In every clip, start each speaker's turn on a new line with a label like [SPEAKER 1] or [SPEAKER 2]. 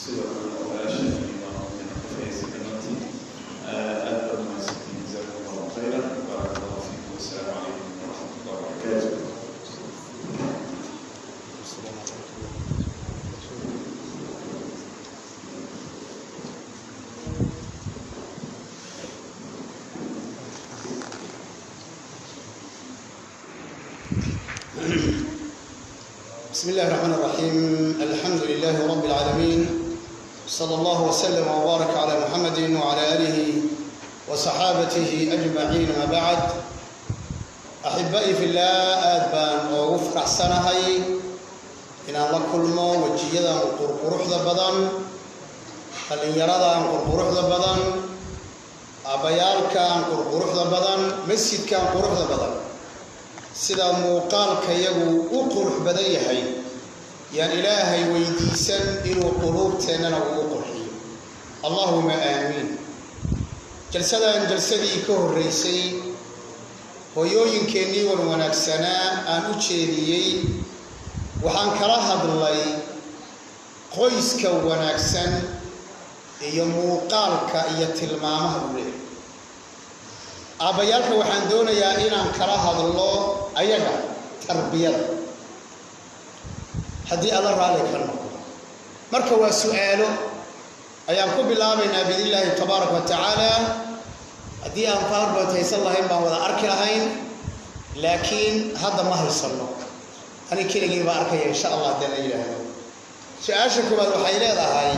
[SPEAKER 1] سوى ولا شيء من الفيز كنتي أكبر ما ستين جزاكم الله خيرا بارك الله فيكم والسلام عليكم ورحمة الله وبركاته.
[SPEAKER 2] بسم الله الرحمن الرحيم. الحمد لله رب العالمين، صلى الله وسلم وبارك على محمد وعلى آله وصحابته أجمعين. ما بعد، أحبائي في الله، أدبان ووفر سنهي إن الله كلمه وجيدا وقرقروح ذا بدن اللي يرادا قرقروح ذا بدن أبيال كان قرقروح ذا بدن مسجد كان قرقروح ذا بدن sida muuqaalka iyagu u qurux badan yahay yaan ilaahay weydiisan inuu quluubteennana ugu qurxiyo. Allahumma aamiin. jalsadii ka horreysay hooyooyinkeennii wanaagsanaa aan u jeediyey waxaan kala hadlay qoyska wanaagsan iyo muuqaalka iyo tilmaamaha uu leeyahay. aabbayaalka waxaan doonayaa inaan kala hadlo ayaga tarbiyada haddii alla raali ka noqdo. marka waa su'aalo ayaan ku bilaabaynaa biidnillaahi tabaaraka wa tacaala. haddii aan powerpoint haysan lahayn baan wada arki lahayn, laakiin hadda ma haysanno. ani keligii baa arkaya insha allah haddii la yidhaahdo. su-aasha koowaad waxay leedahay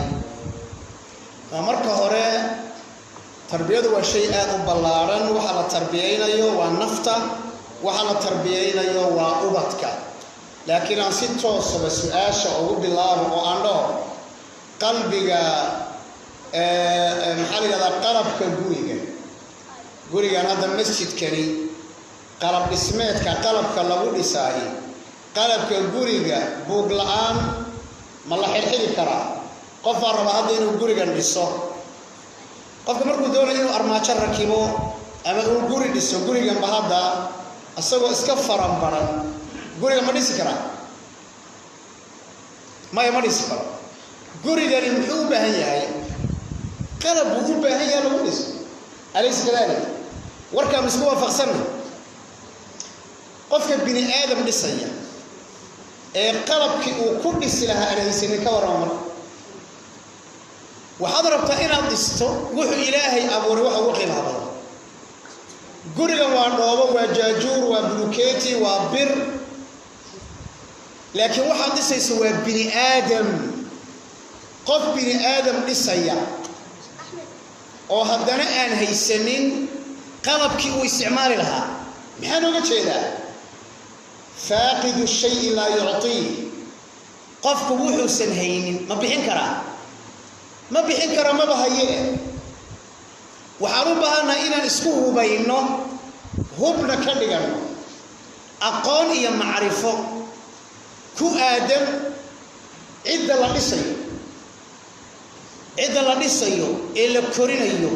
[SPEAKER 2] marka hore tarbiyadu waa shay aad u ballaaran. waxa la tarbiyeynayo waa nafta, waxa la tarbiyeynayo waa ubadka. laakiin aan si toosaba su-aasha ugu bilaabo oo aan dhaho qalbiga maxaa la yidhahdaa qalabka gurigan hadda masjidkani qalab dhismeedka qalabka lagu dhisaayo qalabka guriga buug la-aan ma la xirxiri karaa? qofaa raba hadda inuu gurigan dhiso. qofka markuu doonayo inuu armaajo rakibo ama uu guri dhiso guriganba hadda isagoo iska faranbaran guriga ma dhisi karaa? maya, ma dhisi karo. gurigani muxuu u baahan yahay? qalab buu u baahan yahay lagu dhiso. alaysa kadalik? warkaan isku waafaqsanna. qofka bini aadam dhisaya ee qalabkii uu ku dhisi lahaa aan haysanin ka warrama marka. waxaad rabtaa inaad dhisto wuxuu ilaahay abuuray waxa ugu qiimaha badan. gurigan waa dhoobo, waa jaajuur, waa bulukeeti, waa bir, laakiin waxaad dhisaysa waa bini aadam. qof bini aadam dhisaya oo haddana aan haysanin qalabkii uu isticmaali lahaa. maxaa nooga jeedaa? faaqidu shayi laa yucطiih. qofku wuxuusan haynin ma bixin karaa? ma bixin karo, maba haye. waxaan u baahannahay inaan isku hubayno, hubna ka dhiganno aqoon iyo macrifo ku aadan cidda la dhisayo ee la korinayo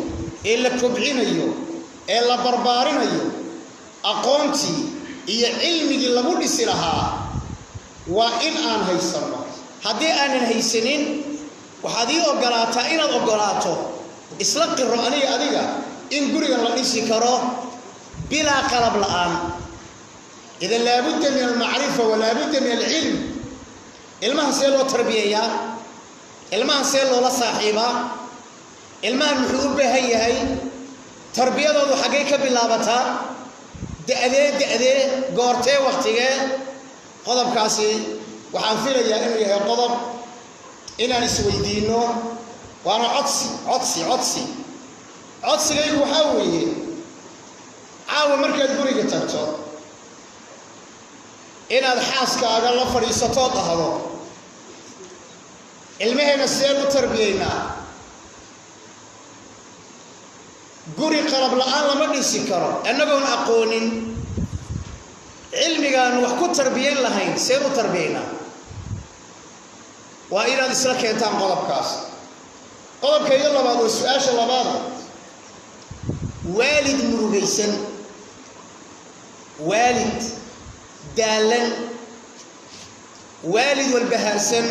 [SPEAKER 2] ee la kobcinayo ee la barbaarinayo. aqoontii iyo cilmigii lagu dhisi lahaa waa in aan haysanno. haddii aanan haysanin waxaad ii ogolaataa inaad ogolaato isla qiro adiga in gurigan la dhisi karo bilaa qalab la'aan. idan laabudda min almacrifa walaabudda min alcilm. ilmahan see loo tarbiyeeyaa? ilmahan see loola saaxiibaa? ilmahan muxuu u baahan yahay? tarbiyadoodu xaggay ka bilaabataa? da'dee goortee waqtigee? qodobkaasi waxaan filayaa inuu yahay qodob inaan isweydiinno. waana codsigaygu waxaa weeye caawa markaad guriga tagto inaad xaaskaaga la fadhiisatoo dhahdo ilmahayna sideen u tarbiyeynaa? guri qalab la'aan lama dhisi karo annagoon aqoonin. cilmigaan wax ku tarbiyeyn lahayn sideen u tarbiyeynaa? waa inaad isla keentaan qodobkaas. qodobkayga labaad oo su-aasha labaada, waalid murugaysan, waalid daalan, waalid walbahaarsan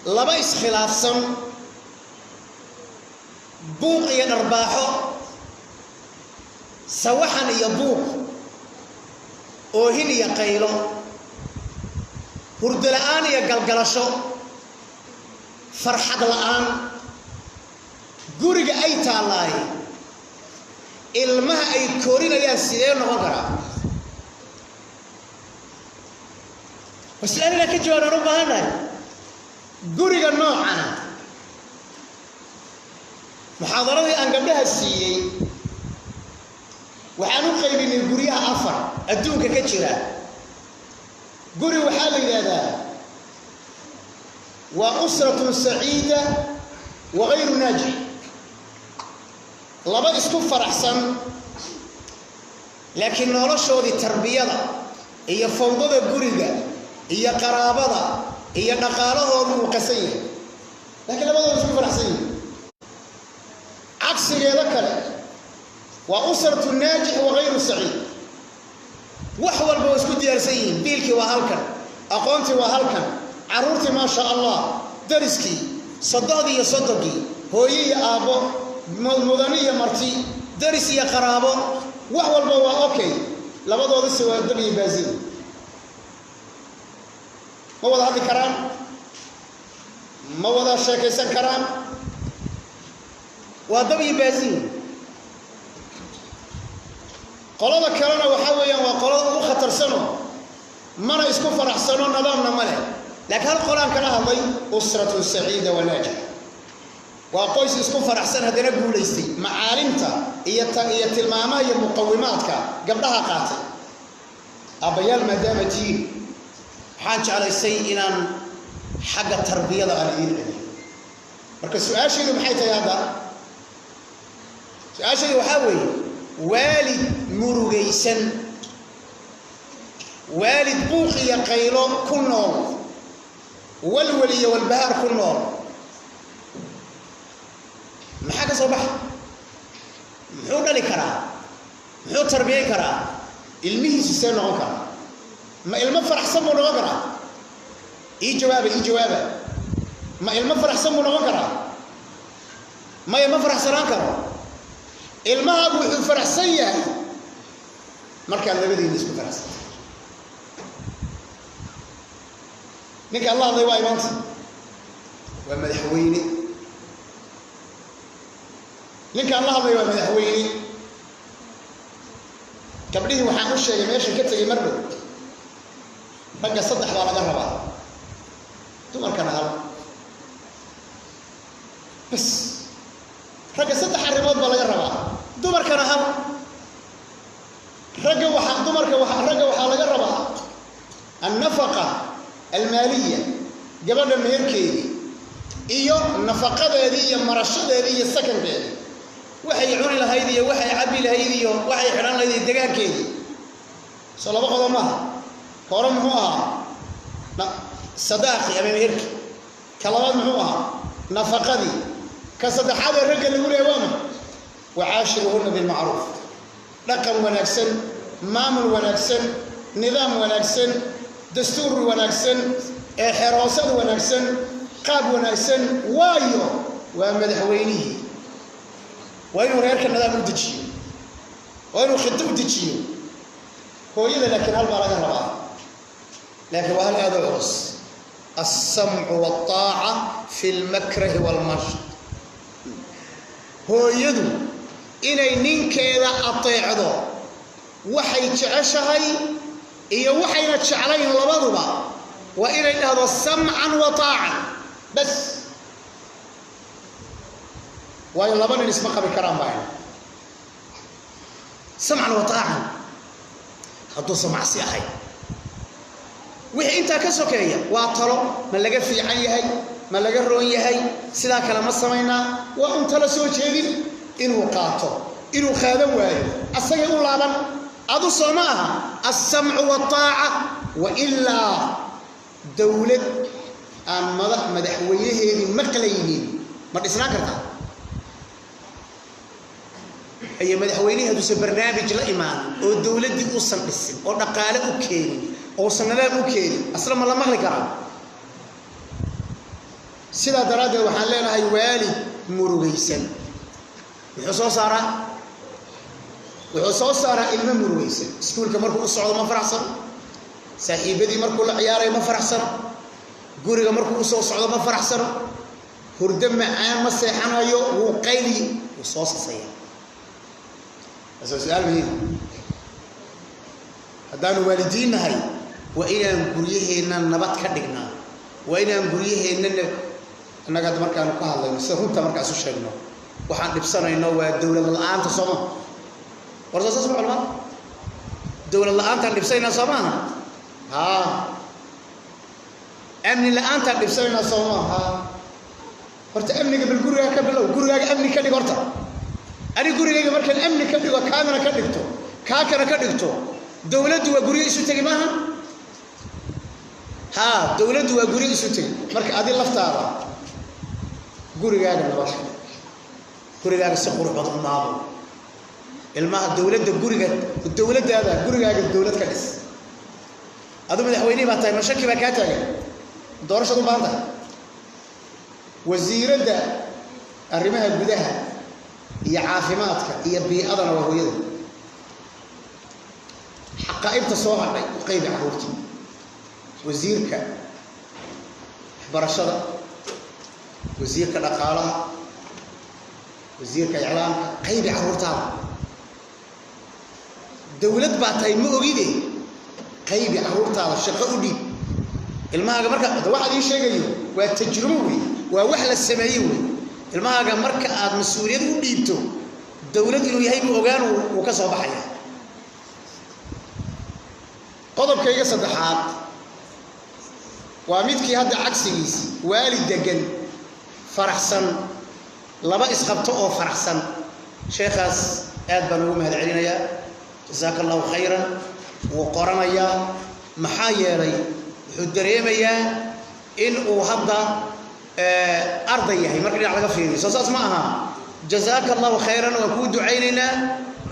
[SPEAKER 2] laba iskhilaafsan buuq iyo dharbaaxo sawaxan iyo buuq oohin iyo qaylo hurdo la'aan iyo galgalasho farxad la'aan guriga ay taalaay ilmaha ay koorinayaan sidee noqon karaa waslaan ka jawaabaan u baahanahay guriga noocana muxaadaradii aan gabdhaha siiyey waxaan u qaybinay guryaha 4 adduunka ka jira guri waxaa la yidhaahdaa waa usratun saciida wa ghayru naajix laba isku faraxsan laakiin noloshoodii tarbiyada iyo fawdada guriga iyo qaraabada iyo dhaqaalahoodu uu qasan yahay laakiin labadooda isku faraxsan yihiin cagsigeeda kale waa usratu naajix wa ghayru saciid wax walba isku diyaarsan yihiin biilkii waa halkan aqoontii waa halkan caruurtii ma sha Allah dariskii sadaqadii iyo sadaqii hooyo iyo aabo mudani iyo marti daris iyo qaraabo wax walba waa okay labadooda si waa dab iyo baasiin ma wada hadli karaan ma wada sheekaysan karaan waa dab iyo baasiin qolada kalena waxa weeyaan waa qolada ugu khatarsano mana isku faraxsano nidaamna ma leh laakiin hal qolaan kala hadlay usratu saciida wa naajih waa qoys isku faraxsan hadana guuleystay macaalimta iyo tilmaamaha iyo muqawimaadka gabdhaha qaatay abayaal maadaama tiin waxaan jeclaysay inaan xagga tarbiyada aan idin celiyo marka su'aasheedu maxay tahay hadda su'aasheedu waxaa weeye waalid murugaysan waalid buuq iyo qaylo ku nool walwal iyo walbahaar ku nool maxaa ka soo baxa muxuu dhali karaa muxuu tarbiyeyn karaa ilmihiisu see noqon karaa ma ilmo faraxsan buu noqon karaa ii jawaaba ma ilmo faraxsan buu noqon karaa maya ma faraxsanaan karo ilmahaagu wuxuu faraxsan yahay markaad labadiina isku faraxsan ninka allah hadlay waa imaanta waa madaxweyne ninka allah hadlay waa madaxweyne gabdhihii waxaan u sheegay meesha ka tegay mar dhow ragga 3 baa laga rabaa dumarkana hal bas ragga 3 arrimood baa laga rabaa dumarkana hal ragga waxaa laga rabaa النفقة المالية gabadha meherkeedii iyo nafaqadeedii iyo marashadeedii iyo sakankeedii waxay cuni lahayd iyo waxay cabi lahayd iyo waxay xiran lahayd deegaankeedii soo laba qodob ma hore muxuu ahaa sadaaqi ama meherki ka labaad muxuu ahaa nafaqadii ka saddexaad ragga lagu leeyahay وعاشرهن بالمعروف dhaqan wanaagsan maamul wanaagsan nidaam wanaagsan dastuur wanaagsan ee xeroosad wanaagsan qaab wanaagsan waayo waa madaxweynihi waa inuu reerka nidaam u dejiyo waa inuu khiddo u dejiyo hooyada laakiin hal baa laga rabaa laakiin waa hal aad u culus السمع والطاعة في المكره والمشط hooyadu inay ninkeeda ateecdo waxay jeceshahay iyo waxayna jeclayn labaduba waa inay dhahdo sam'an wa ta'an bas way laba nin isma qabi karaan baa sam'an wa ta'an hadduu samacsi ahay wixii inta ka sokeeya waa talo ma laga fiican yahay ma laga roon yahay sida kale ma sameeyna waa un tala soo jeedin inuu qaato inuu qaadan waayo asaga u laaban adu Soomaha as-sam'u wa ta'a wa illa dawlad aan madaxweynaheedii maqlaynin ma dhisnaan kartaa ay madaxweynaha du barnaamij la imaan oo dawladii u san dhisin oo dhaqaale u keenin oo sanadaad u keenin asla ma la maqli karaa sida daraaddeed waxaan leenahay waalid murugaysan wuxuu soo saaraa ilmo murugaysan iskuulka markuu u socdo ma faraxsan saaxiibadii markuu la ciyaaray ma faraxsan guriga markuu u soo socdo ma faraxsan hurdo macaan ma seexanayo wuu qayli wuu soo sasaya su'aal muhiim haddaan waalidiin nahay waa inaan guryaheena nabad ka dhignaa waa inaan guryaheena annaga markaan ka hadlayno sida runta markaas u sheegno waxaan dhibsanayno waa dawlad la'aanta Soomaaliya warsaas macluumaad dawlad la'aanta dhibsanayna Soomaaliya amni la'aanta dhibsanayna Soomaaliya horta amniga bil guriga ka bilow guriga amni ka dhig horta ani guriga markaan amni ka dhigo kaamana ka dhigto kaakana ka dhigto dawladdu waa guriga isu tagi maaha dawladdu waa guriga isu tagi marka adi laftaada gurigaaga nabad gurigaaga si qurux badan u maabo ilmaha dawladda dawladdaada gurigaaga dawlad ka dhis adu madaxweynaha baa tahay mashaki baa ka taagan doorashadu baanta wasiiradda arrimaha gudaha iyo caafimaadka iyo bii'adana waa hooyada xaqaa'ibta soo hadhay u qaybi carruurta wasiirka waxbarashada wasiirka dhaqaalaha wasiirka iclaamka qaybi carruurtaada dawlad baa tahay ma ogide qaybi carruurtaada shaqo u dhiib ilmahaaga marka waxaad ii sheegayo waa tajrubo weeye waa wax la sameeyey weeye ilmahaaga marka aad mas'uuliyad u dhiibto dawlad inuu yahay buu ogaan uu ka soo baxaya qodobkayga saddexaad waa midkii hadda cagsigiisa waalid degan faraxsan laba isqabto oo faraxsan sheekhaas aad baan ugu mahad celinayaa jazaaka allahu khayran wuu qoranayaa maxaa yeelay wuxuu dareemayaa in uu hadda arday yahay marka dhinac laga fiiriyo soo saas ma aha jazaaka allahu khayran waan kuu ducaynaynaa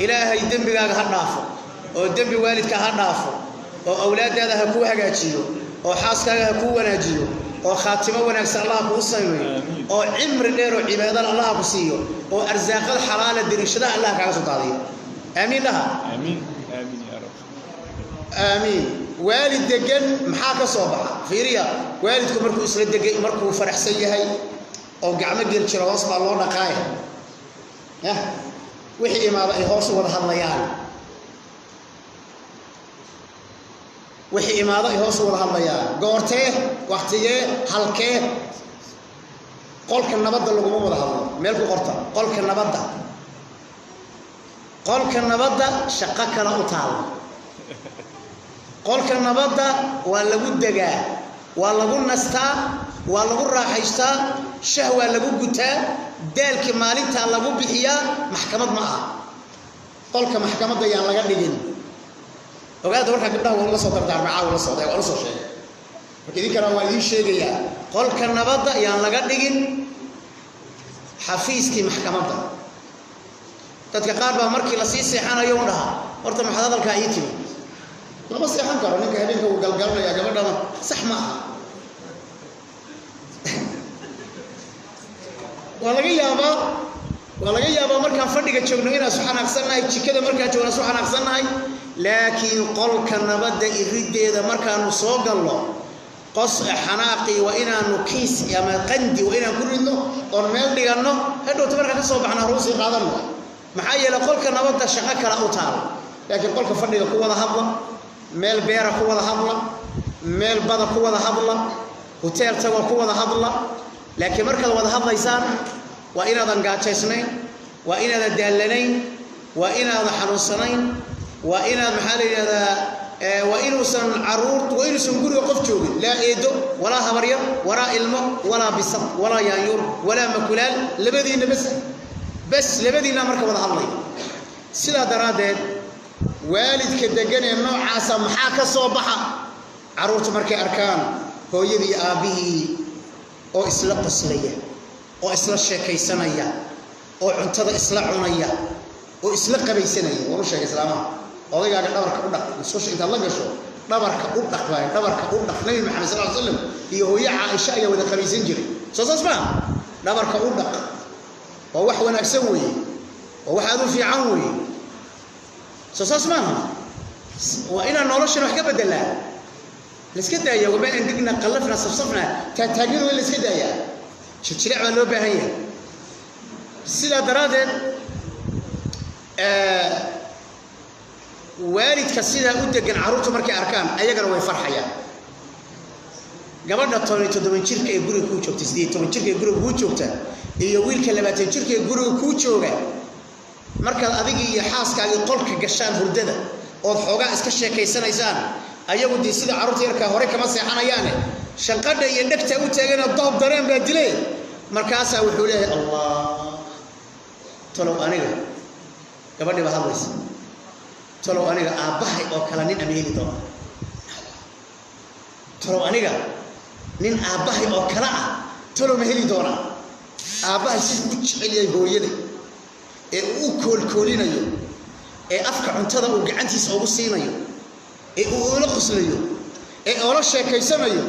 [SPEAKER 2] ilaahay dembigaaga ha dhaafo oo dembi waalidka ha dhaafo oo awlaadaada ha kuu hagaajiyo oo xaaskaaga ha kuu wanaajiyo oo khaatimo wanaagsan allah kuu sameeyo oo cimri dheer oo cibaadada allah ku siiyo oo arsaaqada xalaal dariishada allah kaaga soo daadiyo aamiin laha
[SPEAKER 1] aamiin aamiin ya rab
[SPEAKER 2] aamiin waalid degan maxaa ka soo baxa fiiriya waalidku markuu isla degay markuu faraxsan yahay oo gacmo gel jiro hoos baa loo dhaqaaya wixii imaada ay hoos wada hadlayaan wixii imaada ay hoos wada hadlayaan goortee waqtigee halkee qolka nabadda laguma wada hadlo meel ku qorta qolka nabadda shaqo kale u taalo qolka nabadda waa lagu degaa waa lagu nastaa waa lagu raaxaystaa shahwa lagu gutaa daalki maalinta lagu bixiyaa maxkamad ma aha qolka maxkamadda yaan laga dhigin ogaada warka gabdhaha waa la soo dardaarmay caawa la socday waa la soo sheegay marka idinkana waa idiin sheegayaa qolka nabadda yaan laga dhigin xafiiskii maxkamadda dadka qaar baa markii la sii seexanayo u dhaha horta maxaad hadalkaa ii timi lama seexan karo ninka habeenka uu galgalanaya gabadhana sax ma aha waa laga yaabaa markaan fadhiga joogno inaan su xanaaqsannahay jikada markaan joogno su xanaaqsannahay laakiin qolka nabadda irideeda markaanu soo galno xanaaqii waa inaanu kiis ama qandi waa inaan ku ridno oon meel dhiganno hadhowta markaan ka soo baxna ruusi qaadanno maxaa yeelay qolka nabadda shaqo kale u taalo laakiin qolka fadhiga ku wada hadla meel beera ku wada hadla meel bada ku wada hadla hotel tago ku wada hadla laakiin markaad wada hadlaysaan waa inaadan gaajaysnayn waa inaadan daallanayn waa inaadan xanuunsanayn waa inaad maxaa la yidhahdaa waa inuusan guriga qof joogin laa eedo walaa habaryar walaa ilmo walaa bisad walaa yaanyuur walaa makulaal labadiinna bas labadiinna marka wada hadlay sidaa daraaddeed waalidka degan ee noocaasa maxaa ka soo baxa carruurtu markay arkaan hooyadii iyo aabbihii oo isla qoslaya oo isla sheekaysanaya oo cuntada isla cunaya oo isla qabaysanaya waan u sheegay islaamaha odaygaaga dhabarka u dhaq musqusha intaad la gasho dhabarka u dhaq nabi maxamed sal slam iyo hooye caaisha ayaa wada qabaysan jiray صوصما نبرك أودق ووح ونكسوي ووح هذا في عنوي صوصما وإلى نورش نحكي بدلا لسكدا يا وبين دقنا قلفنا صفصفنا تاجر ولا سكدا يا شتشرع ولا بهية سلا درادة والد كسيدا ودقن عروته مركي أركان أيقنا ويفرح يا قبلنا طولي تدوين شركة يقولوا كوتشوك تسديد طولي شركة يقولوا كوتشوك يويل كلمات شركة يقولوا كوتشوك مركز أذيك يحاس كان يقولك قشان هردده oo xoogaa iska sheekaysanaysan ayagu diisida carruurta yarka hore kama seexanayaan shanqadha iyo dhagta u taagana doob dareen baa dilay markaas wuxuu leeyahay Allah talow aniga gabadhi baa hadlaysa talow aniga aabahay oo kala nin ameeli doona talow aniga nin aabahay oo kala ah talow ma heli doona aabahay si u jecel hooyada ee uu koolkoolinayo ee afka cuntada uu gacantiisa ugu siinayo ee uu la qoslayo ee oo la sheekaysanayo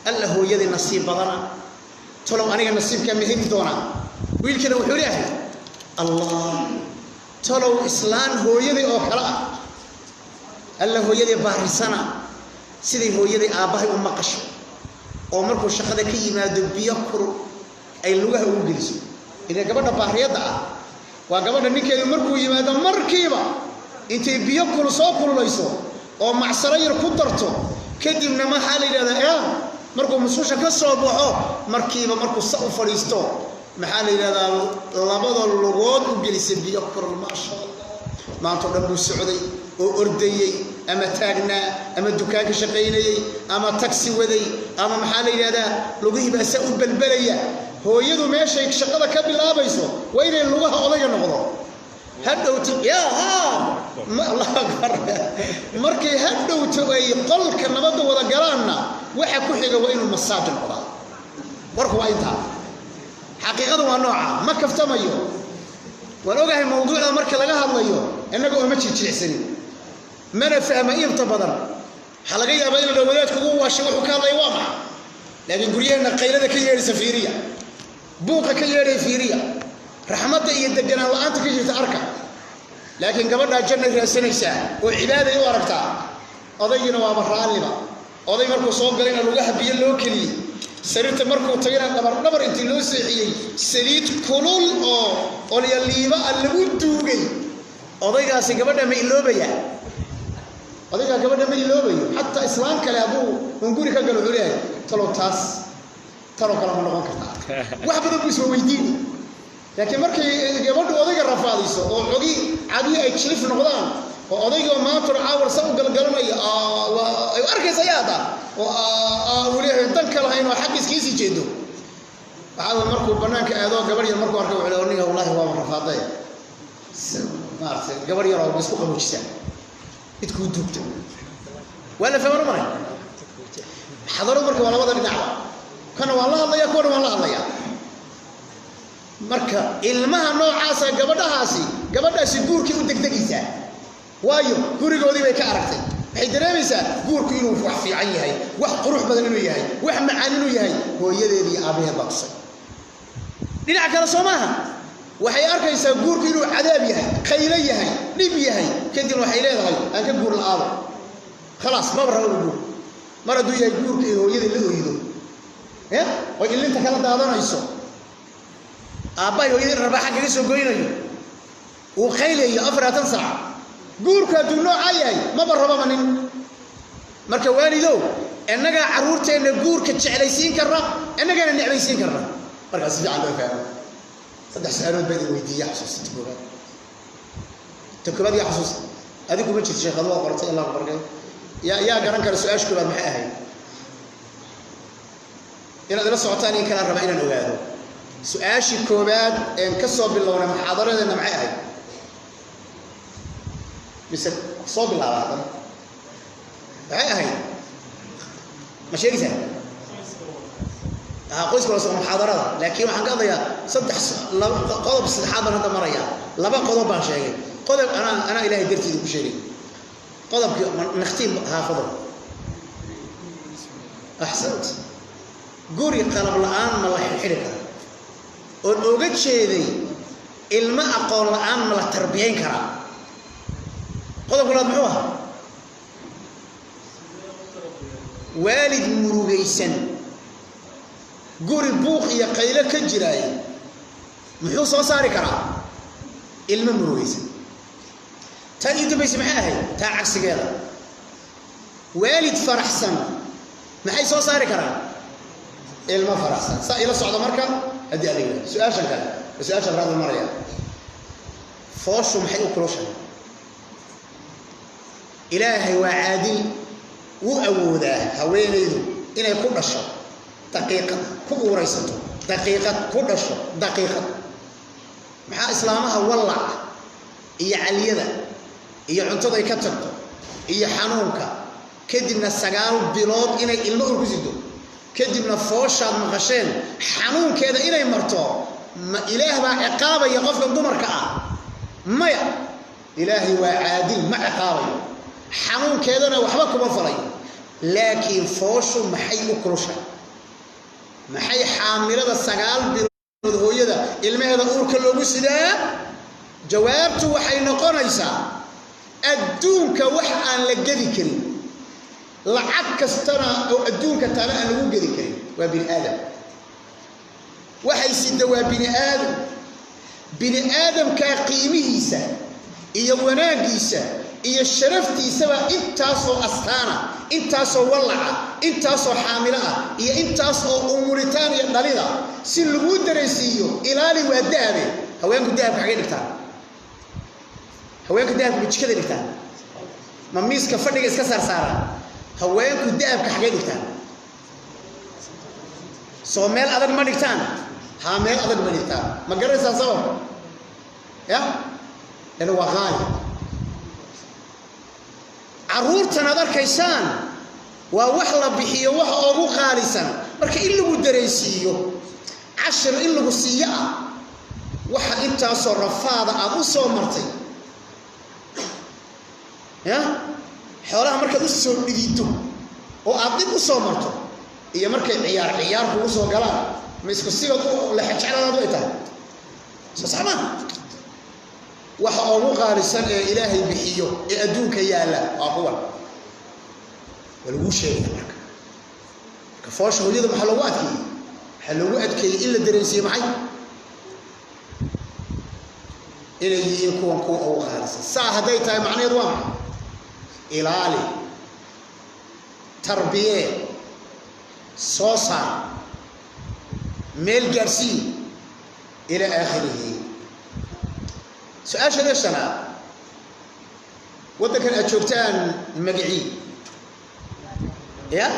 [SPEAKER 2] alla hooyada nasiib badana tolow aniga nasiibka ma heli doona wiilkana wuxuu leeyahay Allah tolow islaan hooyada oo kala ah alla hooyada baarisana sidii hooyada aabahay u maqasho oo markuu shaqada ka yimaado biyo kuru ay lugaha ugu geliso ina gabadha baariyada ah waa gabadha ninkeedu markuu yimaado markiiba intay biyo kulu soo kululayso oo macsaro yar ku darto kadibna ma xal yiraahdaa markuu mususha ka soo baxo markiiba markuu sa u fariisto maxaa la yiraahdaa labada lugood u gelisay biyo kulu ma sha Allah maanta dhan buu socday oo ordayay ama taagnaa ama dukaanka shaqaynayay ama taxi waday ama maxaa la yiraahdaa lugihiiba sa u balbalaya hooyadu meeshay shaqada ka bilaabayso waa inay lugaha odayga noqdo hadhowto ya Allah akbar markay hadhowto ay qolka nabadda wada galaanna waxa ku xiga waa inuu masaaj noqdo warku waa inta xaqiiqadu waa nooca ma kaftamayo waan ogahay mawduuca marka laga hadlayo inaga oo ma jirjiricsanin mana fahma inta badan waxa laga yaabaa in wadaadku uu waashay wuxuu ka hadlay waa maxay laakiin guriyana qaylada ka yeeraysa fiiriya buuqa ka yeeray fiiriya raxmadda iyo deganaan la'aanta ka jirta arka laakiin gabadha janna raasanaysa oo cibaado u aragta odayina waa barraaliba oday markuu soo galayna lugaha biyo loo kaliye sariirta markuu tagayna dhabar intii loo seexiyay saliid kulul oo yaliiba lagu duugay odaygaasi gabadha ma iloobaya odayga gabadha ma iloobayo hatta islaam kale abuu hunguri ka galo xulay talo taas talo kala ma noqon kartaa wax badan buu soo weydiinay laakiin markay gabadhu odayga rafaadiso oo xogi caadi ay jilif noqdaan oo odayga maanta caawar sa u galgalanaya ay arkaysa yaada oo waliya tan kale hayno xaqiiskiisa jeedo waxa markuu banaanka aado gabar yar markuu arkay wuxuu leeyahay wallahi waa rafaaday maartay gabar yar oo isku qabojisa idku duubta wala fahmo maray xadaro markuu wala wada dhinaca kana waa la hadlaya koona waa la hadlaya marka ilmaha noocaas gabadhaasi guurkii u degdegaysa waayo gurigoodii bay ka aragtay waxay dareemaysaa guurku inuu wax fiican yahay wax qurux badan inuu yahay wax macaan inuu yahay hooyadeedii aabaheed baa tusay dhinaca kale Soomaha waxay arkaysaa guurku inuu cadaab yahay qaylo yahay dhib yahay kadib waxay leedahay aan ka guur la'aado خلاص ma rabo guur maradu yahay guurka hooyadeed la ooyido oo ilinta kala daadanayso aabay hooyadeed rabaa xaq kaga soo goynayo oo qaylayo 4 saac guurka duu nooca yahay ma rabo manin marka waalidow inaga caruurteena guurka jeclaysiin karna inagana necbaysiin karna markaas fiican loo fahmo saddex su'aalood baa weydiiyay xasuusta تكبر يا حسوس هذيك ما جيت شيخ الله قرت الله بركه يا قرن كر سؤال كبار ما هي إن درس عطاني كان ربعين الأولاد سؤال كوباد إن كسب بالله محاضرة لنا معاه مثل صوب الله هذا هاي مش هيك سهل قوس كل صوم محاضرة لكن وحن قضية صدق قضب الحاضر هذا مريا لبا قضب بانشيء قضب أنا إلهي درتي بشيء قضب نختيم حافظه أحسنت guri qalab la'aan ma la xiri karo oo oga jeeday ilma aqoon la'aan ma la tarbiyeyn kara qodobka labaad muxuu ahaa waalid murugaysan guri buuq iyo qaylo ka jiraay muxuu soo saari karaa ilma murugaysan tan inta bay maxay taa cagsigeeda waalid faraxsan maxay soo saari karaan ilma faraxsan saa ila socdo marka hadii adiga su'aashan kale su'aashan raad maraya fooshu maxay u kuloshay ilaahay waa caadil wuu awoodaa haweenaydu inay ku dhasho daqiiqad ku uuraysato daqiiqad ku dhasho daqiiqad maxaa islaamaha wallac iyo caliyada iyo cuntada ay ka tagto iyo xanuunka kadibna 9 bilood inay ilmo uur ku sido kadibna fooshaad maqasheen xanuunkeeda inay marto ma ilaah baa ciqaabaya qofka dumarka ah maya ilaahi waa caadil ma ciqaabayo xanuunkeedana waxba kuma falay laakiin fooshu maxay u kulushay maxay xaamilada 9 bilood hooyada ilmaheeda uurka loogu sidaa jawaabtu waxay noqonaysaa adduunka wax aan la gadi karin lacag kastana oo adduunka taana aan lagu gadi karin waa bini aadam waxay sida waa bini aadamka qiimihiisa iyo wanaagiisa iyo sharaftiisaba intaasoo astaana intaasoo wallaca intaasoo xaamilo ah iyo intaasoo umuritaan iyo dhalida si lagu dareysiiyo ilaali waa daabe haweenku daabka xagee dhigtaan haweenku daabka jikada dhigtaan ma miiska fadhiga iska saarsaara haweenku daabka xagee dhigtaan soo meel adag ma dhigtaan ها مين أدق مليتا ما قرر سبب يا لأنه وغالي عرور تنادر كيسان ووحلا بحيه وح أبو خالصا مرك إلا بدريسيو 10 إلا بسيئة وح أنت صرفاض أبو صومرتي يا حولها مرك أسر بديتو وأبدي صومرتو هي مرك عيار هو صو قلنا مسكو سيرة لحج على ضيتها سامع وح أبو خالصا إلهي بحيه أدوك يا لا أقوى والوشة هناك كفاش هو يده حلواتك إلا درنسي معي إلى يكون كو أو خالص ساعة هديتها معني دوام إلالي تربية صوصا ميل جرسي إلى آخره سؤال شديد السنة ودك الأشوفتان المقعي يا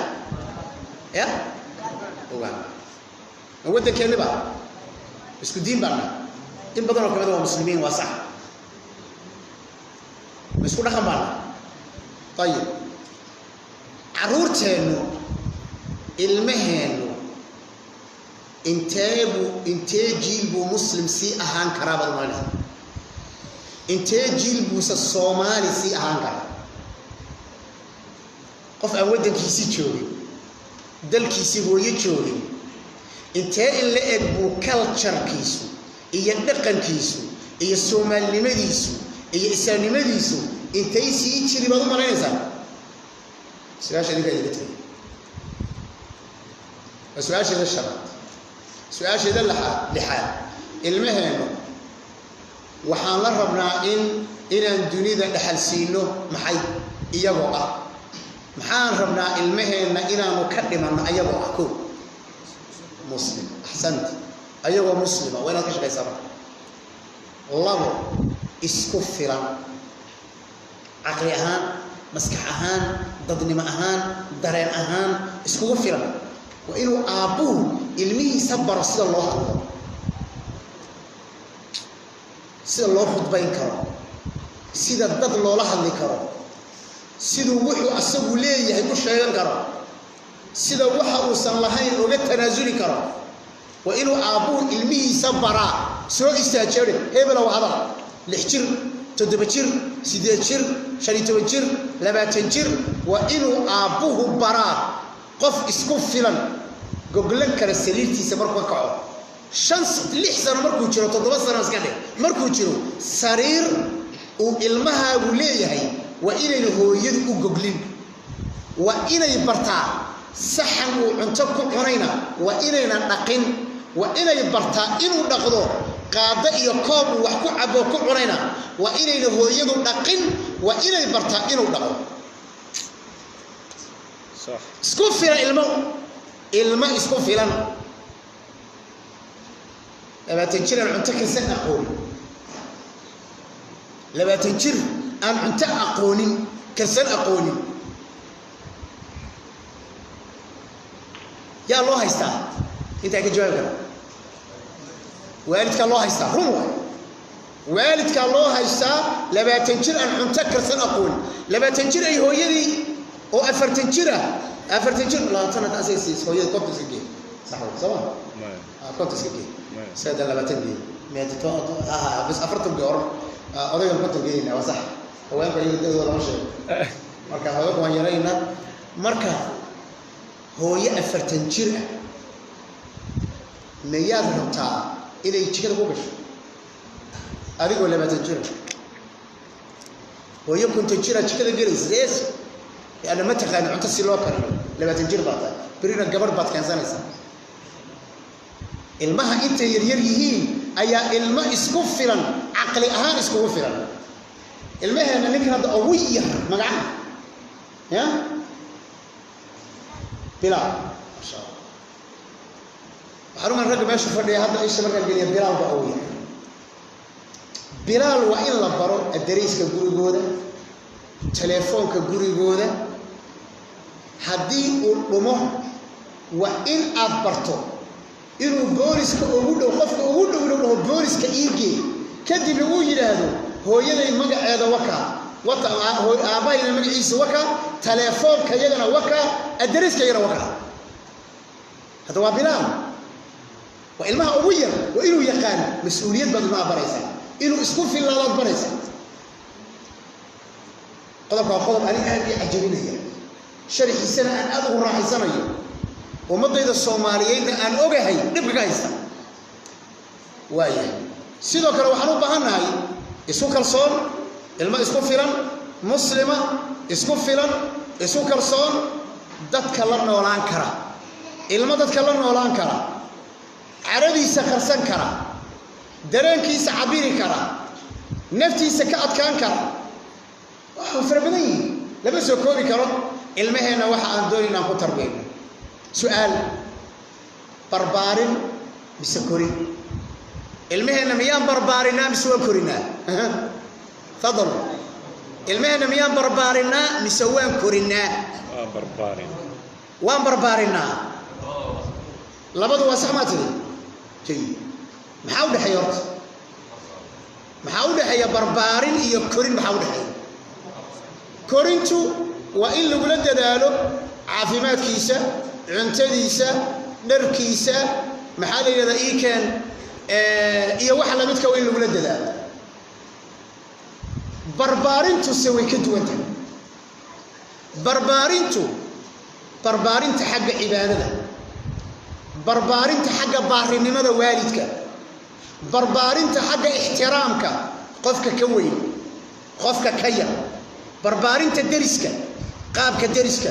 [SPEAKER 2] ودك اللي بقى اسكو دين بقى إن بدنا كمان مسلمين وصح مسكو رقم بقى طيب عرورتينو المهنو انتي جيلبو مسلم سي أهان كرابة المالي انتي جيلبو الصومالي سي أهان كرابة قف أودن كيسي تشوري دل كيسي هو يتشوري انتي اللي أدبو كالتشر كيسو إيا الدقن كيسو إيا الصومال لمديسو إيا إسان لمديسو انتي سي يتشري بضو مرينسا سؤال شديد كده سؤال شديد الشرط سؤال شديد لحال المهنو وحان لربنا إن الدنيا دحل سينو محي إيابو محان ربنا المهن إنا مكرما أيابو أكو مسلم أحسنت أيابو مسلمة وين أكش غيسرة الله إسكفرا عقل أهان مسكح أهان ضدني ما أهان درين أهان إسكفرا وإنه أبوه ilmihi sabar sida loo hadlo sida loo khudbayn karo sida dad loola hadli karo sida wuxuu asagu leeyahay u sheegan karo sida waxa uu san lahayn uga tanaasuli karo wa inuu aabuhu ilmihi sabara soo istaajire hebel oo hada 6 jir 7 jir 8 jir 15 jir 20 jir wa inuu aabuhu bara qof isku filan goglan kara sariirtiisa markuu kaco 6 sano markuu jiro 7 sano iska dhig markuu jiro sariir uu ilmahaagu leeyahay waa inay hooyadu u goglin waa inay bartaa saxan uu cunto ku cunayna waa inayna dhaqin waa inay bartaa inuu dhaqdo qaada iyo koob uu wax ku cabo ku cunayna waa inayna hooyadu dhaqin waa inay bartaa inuu dhaqo صح isku filan ilmo isku filan labaatan jir aan cunto karsan aqoon labaatan jir aan cunto aqoonin karsan aqoonin yaa loo haystaa inta ka jawaab kara waalidka loo haystaa rumo waalidka loo haystaa labaatan jir aan cunto karsan aqoon labaatan jir ay hooyadii oo 40 jir la tanad asaysi hooyada qofka sige صح صح ما كنت سكي سيد اللباتين دي ما تتوقع بس أفرت الجور أضيع كنت جينا وصح هو ينقل يدور ولا مش مركا هذا كمان يرينا مركا هو يأفر تنجرة مياه نبتاع إذا يشكل بوكش أبيك ولا ما تنجرة هو يمكن تنجرة شكل جريس ليش يعني ما تخان عند السلوكر لما تنجرة بعض برينا الجبر بعض كان زانيسا ilmaha inta yaryar yihiin ayaa ilma isku filan aqli ahaan isku filan ilmaheena ninkan hada ugu yar magaca ya bilal masha Allah waxaan rag meesha fadhiya hadda isha marka galiya bilal ba ugu yar bilal waa in la baro adreeska gurigooda telefoonka gurigooda hadii uu dhumo waa in aad barto inuu booliska ugu dhow qofka ugu dhow booliska iige kadib uu yiraahdo hooyaday magaceeda wata aabayna magaciisa waka telefoonka yagana waka adreeska yagana waka hada waa bilal wa ilmaha ugu yar waa inuu yaqaan mas'uuliyad baad ma baraysa inuu isku filaad baraysa qodobka ani aad i ajabinaya sharxiisana aan aad u raaxaysanayo ومضيدا الصوماليين أن أوجهي نبقى جايستا وايه sidoo kale waxaan u baahanahay isku kalsoon ilmo isku filan muslima isku filan isku kalsoon dadka la noolaan kara ilmo dadka la noolaan kara carabiisa qarsan kara dareenkiisa cabiri kara naftiisa ka adkaan kara waxa farbaday lama soo koobi karo ilmaheena waxa aan doonayna ku tarbiyayno su'aal barbaarin bisakori المهنة ميان بربارنا مسوى كورنا تفضل المهنة ميان بربارنا مسوى كورنا وان بربارنا لابد واسمعتني جيد محاولة حيرت محاولة حيا بربارين هي كورين محاولة حيا كورنتو وإن لولد دالو عافيمات كيسة عنتديسة نركيسة محل إذا كان iyo waxa la midka weyn lagu la dadaalo barbaarintu way ka duwanta barbaarinta xagga cibaadada barbaarinta xagga baarinimada waalidka barbaarinta xagga ixtiraamka qofka ka weyn qofka ka yar barbaarinta deriska qaabka deriska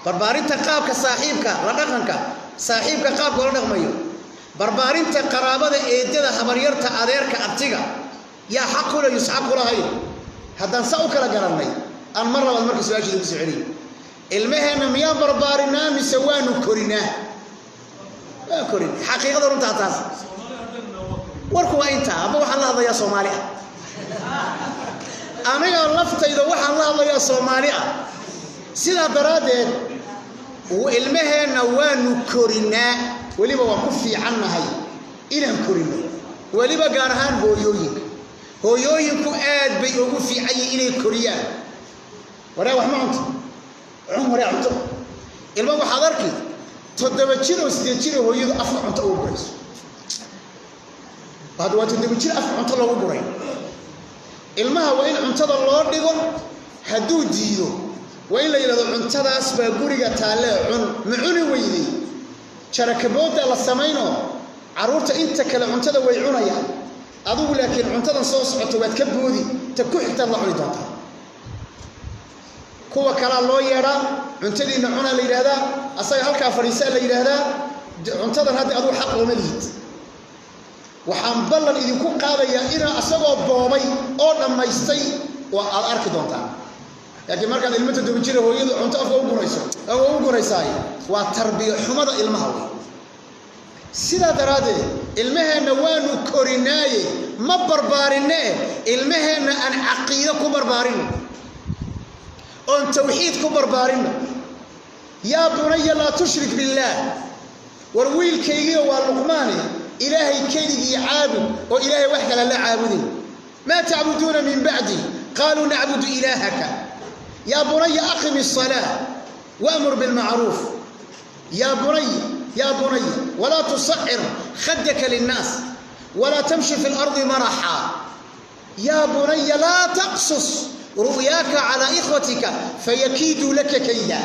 [SPEAKER 2] barbaarinta qaabka saaxiibka la dhaqanka saaxiibka qaabka la dhaqmayo barbaarinta qaraabada eedada habaryarta adeerka artiga yaa xaq u leeyahay saxab kulahay hadan saa u kala garanay aan mar labaad markii su'aashiisa ku soo celiyay ilmaheena miyaa barbaarinaa mise waanu korinaa waa korin xaqiiqada runta taas warku waa inta aba waxaan la hadlayaa Soomaali aniga laftayda waxaan la hadlayaa Soomaali sida daraadeed ilmaheena waanu korinaa waliba waa ku fiicannahay inaan korino waliba gaar ahaan hooyooyinku aad bay ugu fiican yihiin inay koriyaan waraa wax ma cunto umar ya cunto ilma waxaad arki 7 jir oo 8 jir hooyadu afka cunto ugu burayso baad waa 7 jir afka cunto loogu buray ilmaha waa in cuntada loo dhigo hadduu diido waa in la yiraahdo cuntadaas baa guriga taale cun ma cuni weydii jarakabooda la samayno caruurta inta kale cuntada way cunayaan adigu laakiin cuntadan soo socoto waad ka boodi ta ku xigta la cuni doonta kuwa kala loo yeeraa cuntadiina cuna la yiraahdaa asaga halka fariisa la yiraahdaa cuntadan hadda adigu xaq uma lihid waxaan ballan idinku qaadayaa inaa asagoo boobay oo dhammaystay waa aad arki doontaan laakiin markaad ilmada dubi jira hooyadu cunto afka u gurayso oo u guraysaay waa tarbiyo xumada ilmaha way sida daraadee ilmaheena waanu korinaaye ma barbaarinee ilmaheena aan caqiido ku barbaarin oo tawxiid ku barbaarin yaa bunayya la tushrik billah war wiilkaygiyo waa luqmaani ilaahay keligii caabud oo ilaahay wax kale la caabudin ma ta'buduna min ba'di qalu na'budu ilahaka ya bunayya aqimi as-salah wa'mur bil ma'ruf ya bunayya wala tus'ir khaddaka lin-nas wala tamshi fil ardi maraha ya bunayya la taqsus ru'yaka ala ikhwatika fayakidu laka kayda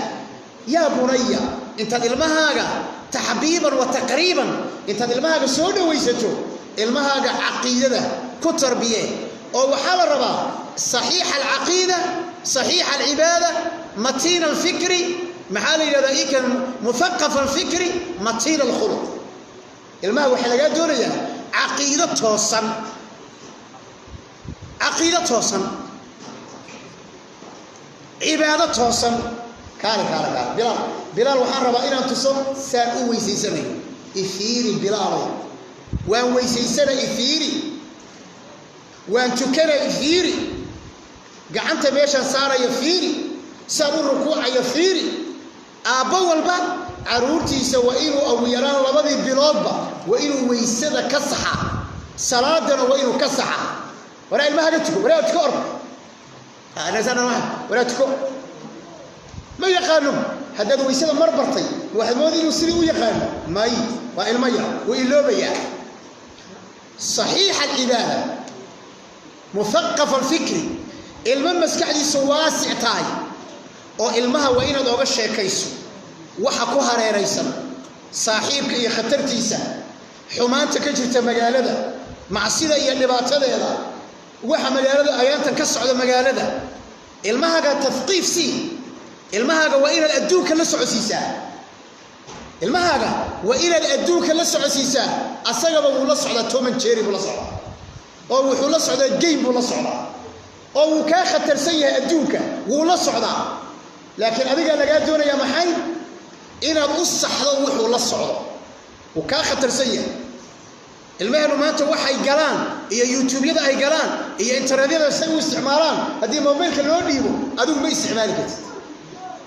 [SPEAKER 2] ya bunayya inta ilmahaaga تحبيبا وتقريبا انت المهاجة سودة ويستو المهاجة عقيدة كتربية او حال الربا صحيح العقيدة صحيح العبادة متين الفكري محال يدائك مثقف الفكري متين الخلق المهاجة حلقات دورية عقيدة توصن عبادة توصن كان بلال وحان ربا إنا تصم سان ويسيسني إثيري بلال وان ويسيسنا إثيري وان تكنا إثيري قعنت بيشا سارة يثيري سان الركوع يثيري أبو البان عرورتي سوائنو أو يران لبضي بلالبا وإنو ويسنا كسحا صلاة وإنو كسحا ولا المهجة تكو ولا تكور أنا سانا ولا تكور ما يقانون هذا ويسد مربرتي واحد مودي يسري ويقان ماي والميا وإلوبيا صحيح العبادة مثقف الفكر المهم مسكعدي سواسع تاي او المها وين دوغ شيكيسو waxa ku hareeraysan saaxiibka iyo khatartiisa xumaanta ka jirta magaalada macsida iyo dhibaatadeeda waxa magaalada ayaantan ka socda magaalada ilmahaga tafqiif si ilmahaga waa ina adduunka la socodsiisa ilmahaga waa ina adduunka la socodsiisa asagaba uu la socda Tom and Jerry buu la socda oo wuxuu la socda game buu la socda oo uu ka khatarsan yahay adduunka wuu la socda laakiin adiga laga doonaya maxay inaad u saxdo wuxuu la socdo uu ka khatarsan yahay ilmaheenu maanta waxay galaan iyo YouTube-yada ay galaan iyo internet-yada say u isticmaalaan hadii mobilka loo dhiibo adigu ma isticmaali kartid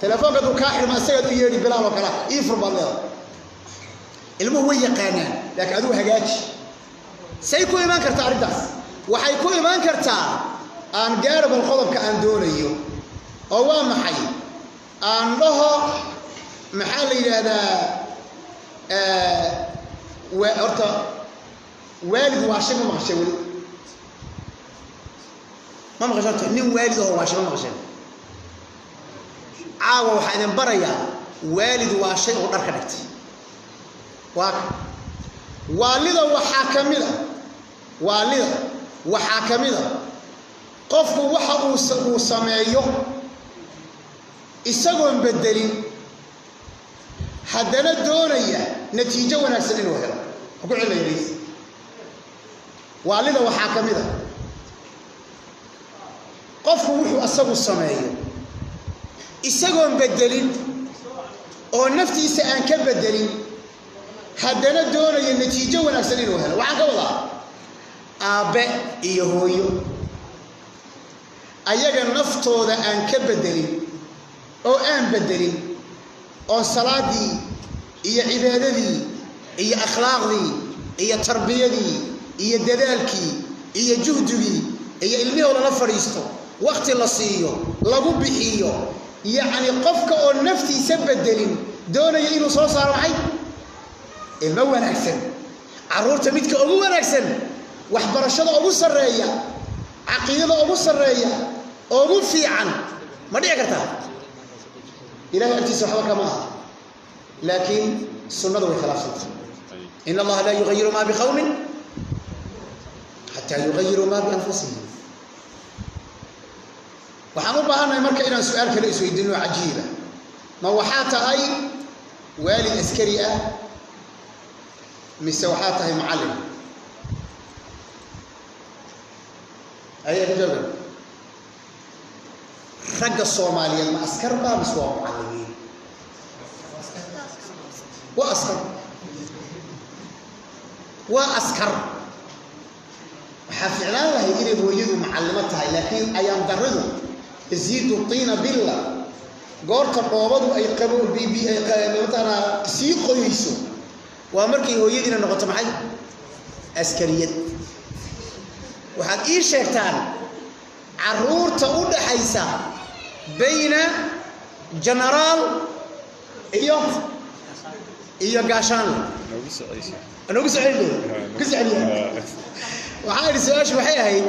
[SPEAKER 2] telefoonka duu ka xirma asaga u yeeri bilaal oo kala ii furbadeeda ilmuhu way yaqaanaan laakiin adigu hagaaji say ku iman kartaa arintaas waxay ku iman kartaa aan gaarabal qodobka aan doonayo oo waa maxay aan dhaho maxaa la yiraahdaa horta والد واشم ما مقشي ولي ما مقشي نين والد هو واشم ما مقشي عاوه waxaan idin baraya والد waashay oo dharka dhigtay waalida waxa kamida qofku waxa uu sameeyo isagoon bedelin haddana doonaya natiijo wanaagsan inuu helo ku cilaynays waalida waxa kamida qofku wuxuu asagu sameeyo isagoon bedelin oo naftiisa aan ka bedelin haddana doonaya natiijo wanaagsan inuu helo waxa ka wada aabe iyo hooyo ayaga naftooda aan ka bedelin oo aan bedelin oo salaadii iyo cibaadadii iyo akhlaaqdii iyo tarbiyadii iyo dadaalkii iyo juhdigii iyo ilmihi la fariisto waqti la siiyo lagu bixiyo yaani qofka oo naftiisa bedelin doonaya inuu soo saaro maxay ilmo wanaagsan caruurta midka ugu wanaagsan wax barashada ugu sareeya aqoonta ugu sareeya ugu fiican ma dhici kartaa ilaahay agtiisa waxba kama aha laakiin سنة وخلاف سنة إن الله لا يغير ما بقوم حتى يغيروا ما بأنفسهم وحنو بهانا مركا إلى سؤال كلا يسويدين عجيبة ما وحاتا أي والد أسكرية مسوحاتا معلم أي أجابة رجع الصومالية المعسكر باب سوا معلمين وأسكر حفعنا الله يجري ويجد معلمتها لكن أيام درده يزيد الطين بالله قارت الروابط أي قبول بي مثلا سيقو يسوع وأمريكا هو يجينا نقطة معي عسكرية وحد إيش شيطان عرور تقول حيسا بين جنرال إيوه قاشان أنا قص عليه قص عليه وحال سؤال شو هي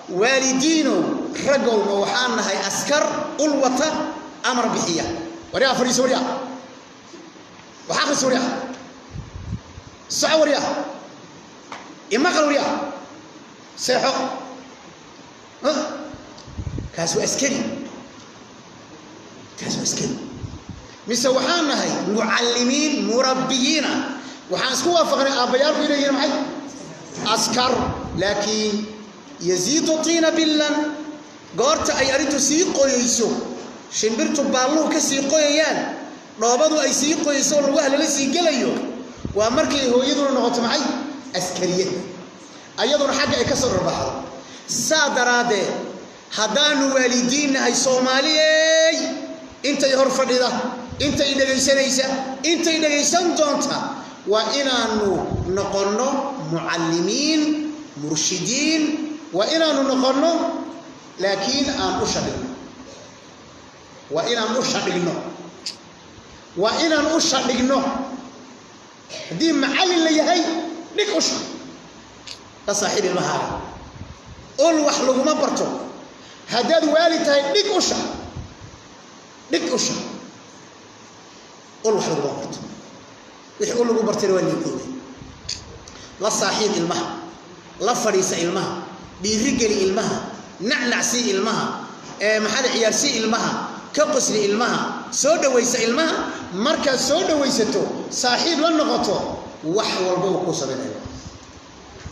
[SPEAKER 2] والدينه رجعوا وحنا هاي أسكر قلوة أمر بحية وريا فري سوريا وحق سوريا سعوريا إما قلوريا سيحق كاسو أسكري مسوحانا هاي معلمين مربيين وحاسكوا فقنا أبيار في رجال معي أسكر لكن يزيد طين بالله قارت أي أريد سيقو يسوع شمبرتو بالله كسيقو يان رابطوا أي سيقو يسوع الوهلة لسي قليو وأمركي هو يدور نقط معي أسكرية أيضا حاجة يكسر البحر سادراده هدان والدين هاي صومالي أنت يهرف ده أنت إذا جيسانيسا أنت إذا جيسان دونتا وإنانو نقولنا معلمين مرشدين وإنانو نقولنا لكن أن أشهدنا دي معلم اللي هي ليك أشهد تصاحب المهارة قول وحلو ما برتو هداد والدها ليك أشهد قول وحلو ما برتو يقول له برتو وين يقول لا صاحب المها لا فريس المها بيرجل المها نعنعسي المها محل عيارسي المها كقصري المها سودا ويس المها مركز سودا ويستو صاحب لنقطه وحول بوكو سبنه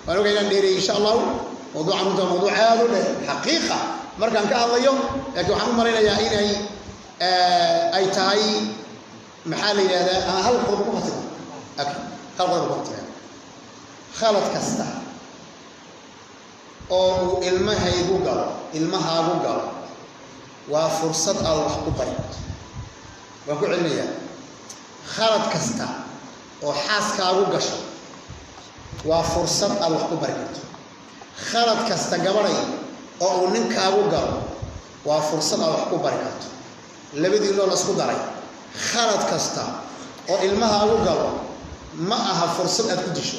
[SPEAKER 2] وأنا قاعد ندير إن شاء الله موضوع هذا حقيقة مركز كهذا اليوم لكن حنو مرينا يا إني أي تاي محل هذا هل قرب مقتل أكيد هل قرب مقتل خالد كستا أو المها يبوغل وفرصة الله كبرت وقول علمية خالد كستا وحاسك أبوغش وفرصة الله كبرت خالد كستا قبري أو ننك أبوغل وفرصة الله كبرت لبدي الله لسكو داري خالد كستا وإلمها أبوغل ما أها فرصة أتكدشو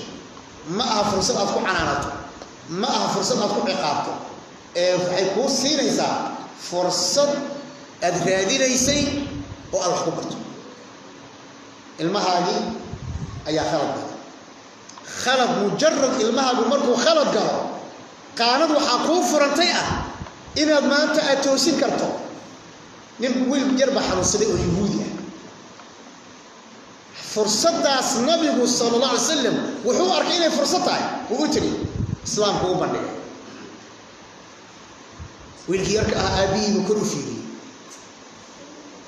[SPEAKER 2] ما أها فرصة أتكو عناناتو ما أها فرصة أتكو عقابتو حيكون سينيسا فرصة أدرادي ليسي والله كبرتو المها دي أي خلد مجرد المها بمركو خلد قال قاند وحاكو فرنتيئة إن ما أنت أتوسين كرتو نقول يربح الصديق اليهودية فرصة داس النبي صلى الله عليه وسلم وحو أركيني فرصتها وقلتني إسلام هو بني ويلكي يركع أبيه وكل فيه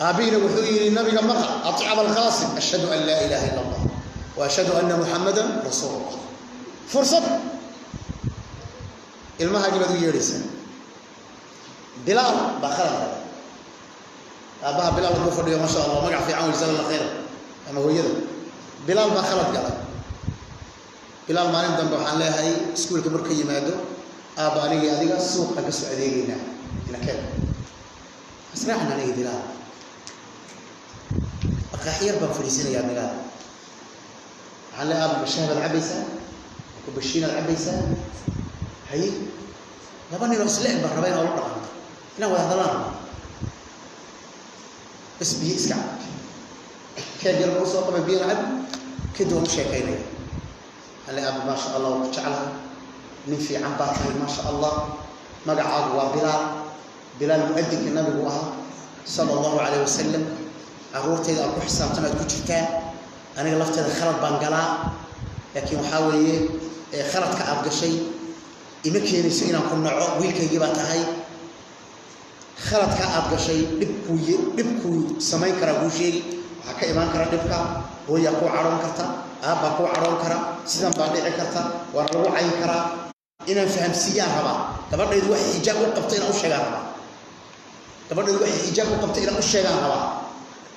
[SPEAKER 2] أبينا وحوي النبي لما أطيع القاسم أشهد أن لا إله إلا الله وأشهد أن محمدا رسول الله فرصة المهاجم بدو يرسل بلال بخير أباها بلال المفرد ما شاء الله مقع في عون جزاه الله خير أما هو يده بلال بخير قال بلال ما نندم بحال له هاي سكول كبر كي يمادو أباني هذه السوق أقصى علينا لكن أسمعنا نيجي بلال أخير بفريسين يا بلال على أب الشهب العبيسة وبشين العبيسة هي نبني رسلين بربين أول رقم هنا ولا ظلام بس بيسكع كان يربو سوق بين عبد كدهم شيكين اللي أبو ما شاء الله وجعلها من في عباته ما شاء الله مقعد وبلال مؤدي النبي وها صلى الله عليه وسلم عرورتي أبو حسام تنا كوجرتا أنا لفت هذا خلط بانجلا لكن محاولي خلط كأبغى شيء يمكن يسوينا كنا ويل كيجيبها هاي خلط كأبغى شيء دبكوي سماي كرابوشي حكى إيمان كرا دبكا هو يقوى عرون كرتا أبا قوى عرون كرا سيدنا بعدي كرتا ورلو عين كرا إن فهم سيان هبا تبرد يدوح إيجاب وقبتين أو شجار هبا تبرد يدوح إيجاب وقبتين أو شجار هبا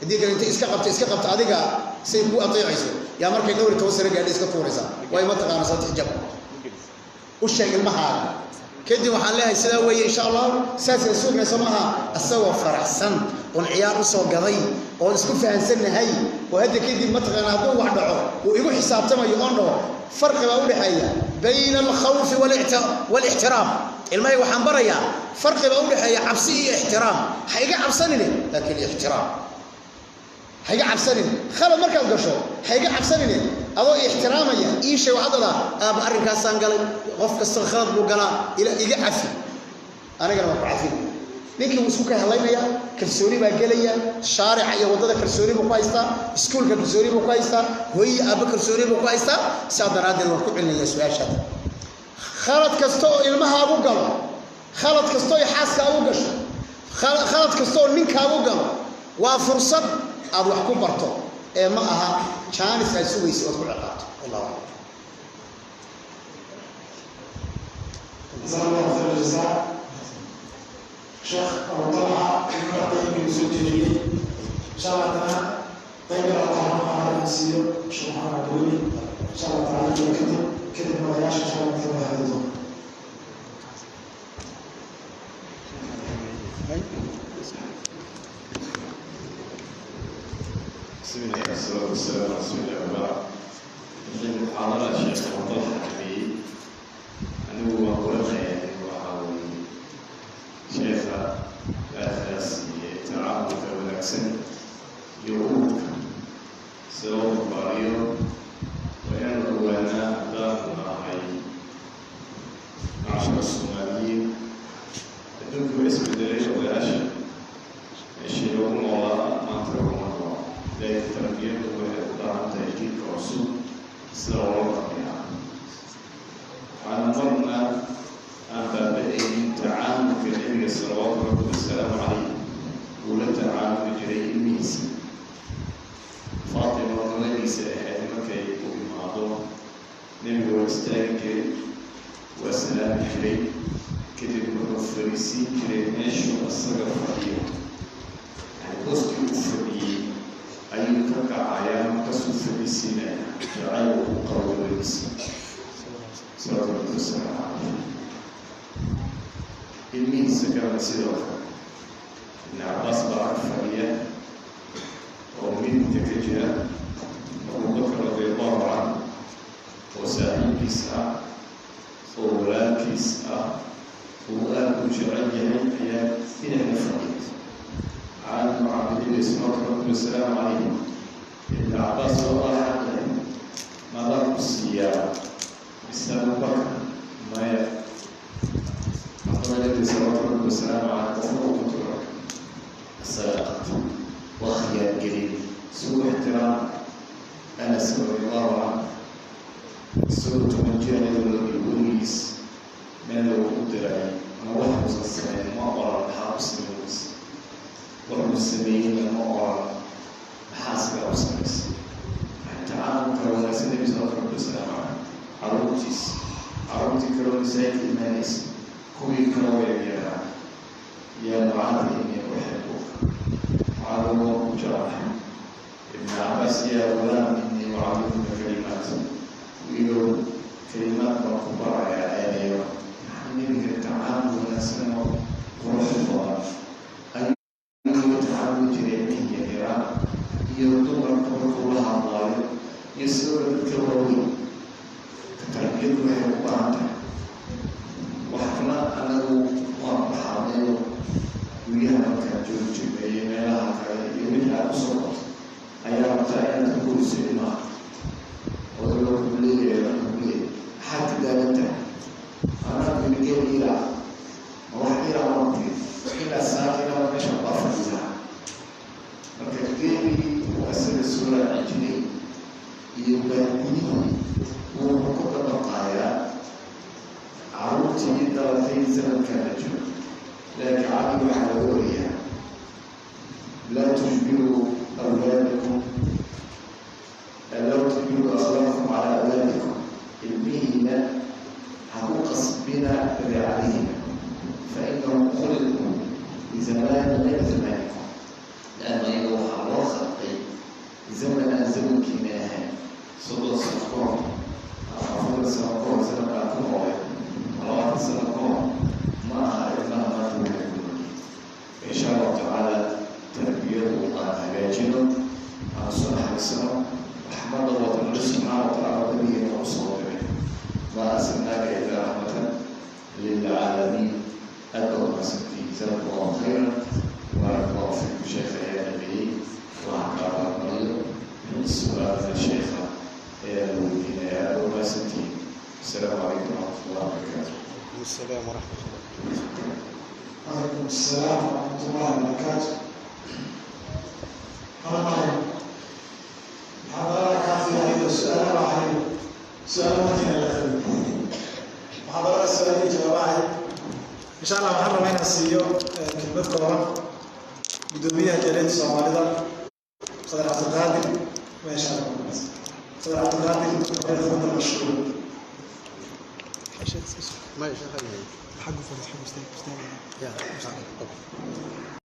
[SPEAKER 2] هذيك أنت إسكا قبت هذيك سيبو أطيع عيسو يا مركي نوري توصل قاعد إسكا فوريسا واي ما تقانا صوت إيجاب والشيء المحال كدي وحلها يسوي إن شاء الله ساس السوق نسمعها السوا فرع سن والعيار وصو قضي ونسكت في هنسن هاي وهذا كدي متقنا هذا وحده ويروح حساب تما يقولوا فرق بقول حيا بين الخوف والاحترام الماء وحنبريا فرق بقول حيا عبسي احترام حيجي عبسني لكن الاحترام حيجي عبسني خلوا مركب قشوا حيجي عبسني أو احترامية إيش وعضلا أب أرنك سانقل غفك الصخرات بوجلا إلى عفي أنا قال ما بعفي لكن مسكوك هلاينا يا كرسوني بقليا شارع يا وضد كرسوني بقايستا سكول كرسوني بقايستا وهي أب كرسوني بقايستا سادر هذا الوقوع اللي يسوي شد خلط كستو المها أبو قلا خلط كستو يحاسك أبو قش خلط كستو منك أبو قلا وفرصة أبو حكوم برتو ما أها كانت أسوي سوى كل عقاد الله أعلم.
[SPEAKER 3] جزاه الله خير الجزاء. شيخ أبو طلحة المعطي من سجلي إن شاء الله تعالى طيب الله على السير شيخ محمد ولي إن شاء الله تعالى كتب ما يعيش إن شاء الله في هذا الدور.
[SPEAKER 1] بسم الله والصلاة والسلام على رسول الله. من محاضرة الشيخ أبو طلحة الحبيب أنه أقول خير وأحاول شيخ أساسي تعامل والأكسن يقول سواء الباريو وينظر لنا دارنا هاي معشر الصوماليين تدوك اسم الدليل ولاش يشيلون الله ما ترون الله لا يتربيه ويقطع تجديد كرسول سواء عمرنا أن بدأ تعامل في النبي صلى الله عليه وسلم عليه ولا تعامل جري الميس فاطمة ونبي سأحد مكة يقول معضوع نبي واستاجر وسلام جري كتب مغفرسين جري ناشو الصغر فريق يعني قصد يوفري أيوك كعيام قصد فرسين جعله قول الرسول صلى الله عليه وسلم المين سكرت سيدوفا إن عباس بعد فريا ومن تكجها أبو بكر رضي الله عنه وسعيد كسعى وولاد كسعى وأبو شرعية هي إلى الفريق عالم عبد اسمه رب السلام عليهم إن عباس الله عنه ما ضرب السيارة بسبب بكر ما النبي صلى الله عليه وسلم على كفر الصدقة وخيار قريب سوء احترام أنس رضي الله عنه سوء تمجيل الوليس من لو قدر موحد السمين ما أرى الحابس الموس والمسلمين ما أرى محاسب أوسمس تعالوا كرونا النبي صلى الله عليه وسلم عروتي كرونا سيد المانيس كوي كروي يا معاذ إني أحبك عدو جرح ابن عباس يا غلام إني أعلمك كلمات ويقول كلمات مكبرة يا آلي نحن التعامل ونسمع روح الله أي تعامل جريمي إيران يردو ربك الله الظالم يسر الكروي تتركض ويحبانته وحنا أنه وحامل وياها كجوج بينها يمنها بصوت أيام تأيان تقول السينما وذلك كلية حتى دالته أنا في مجال إيران وحيرا ربي إلى الساكنة ونشأ الله فيها فكيفي وأسر السورة العجلي يبنيه ومكوك بقايا عروتي درتين زمن كنجم لكن عادوا على دورها لا تجبروا أولادكم لا تجبروا أخلاقكم على أولادكم المهنة حقوق صبنا برعايهم فإنهم خلقوا لزمان غير زمانكم لأن يروح الله خلقي زمن أنزلوا كناها صدق الصفقون أفضل الصفقون زمن أكون الله الصفقون ما أعرفنا ما تقولون إن شاء الله تعالى تربية الله هجاجنا عن صلح السلام أحمد الله تعالى سبحانه وتعالى نبيه وصوته ما أرسلناك إلا رحمة للعالمين أدعو نفسك جزاك الله خيرا وبارك الله فيكم شيخ يا نبي وعلى الله من السؤال الشيخ الذين يدعو نفسك السلام عليكم ورحمة الله وبركاته.
[SPEAKER 2] السلام ورحمة الله.
[SPEAKER 3] وعليكم السلام ورحمة الله وبركاته. محاضرة كافية السؤال واحد سؤال متن الأخير محاضرة السؤال جوابها إن شاء الله محرم هنا السيو كلمة كورة بدوبية جليل صوماليدا صدر عبد القادر ما شاء الله صدر عبد القادر يخدم المشروع
[SPEAKER 2] ما يشغل حقه فرص حقه استاذ